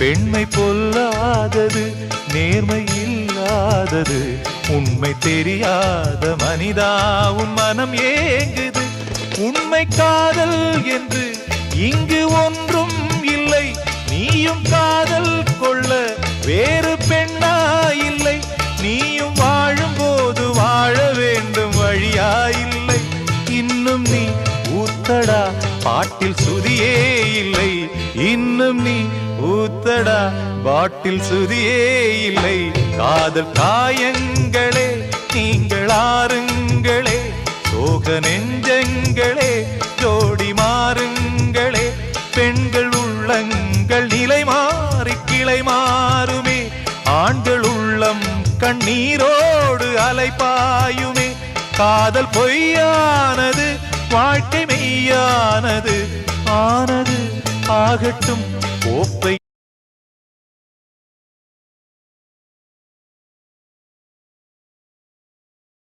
பெண்மை பொல்லாதது, நேர்மை இல்லாதது, உண்மை தெரியாத மனிதா உன் மனம் ஏங்குது. உண்மை காதல் என்று இங்கு ஒன்றும் இல்லை, நீயும் காதல் கொள்ள வேறு பெண்ணா இல்லை. நீயும் வாழும்போது வாழ வேண்டும் வழியா இல்லை. இன்னும் நீ ஊத்தடா பாட்டில் சுதியே இல்லை, இன்னும் நீ ஊத்தடா பாட்டில் சுதியே இல்லை. காதல் காயங்களே நீங்கள் ஆறுங்களே, சோக நெஞ்சங்களே ஜோடி மாறுங்களே. பெண்கள் உள்ளங்கள் நிலை மாறி கிளை மாறுமே, ஆண்கள் உள்ளம் கண்ணீரோடு அலைபாயுமே. காதல் பொய்யானது, வாழ்க்கை மெய்யானது. ஆனது ஆகட்டும், கோப்பை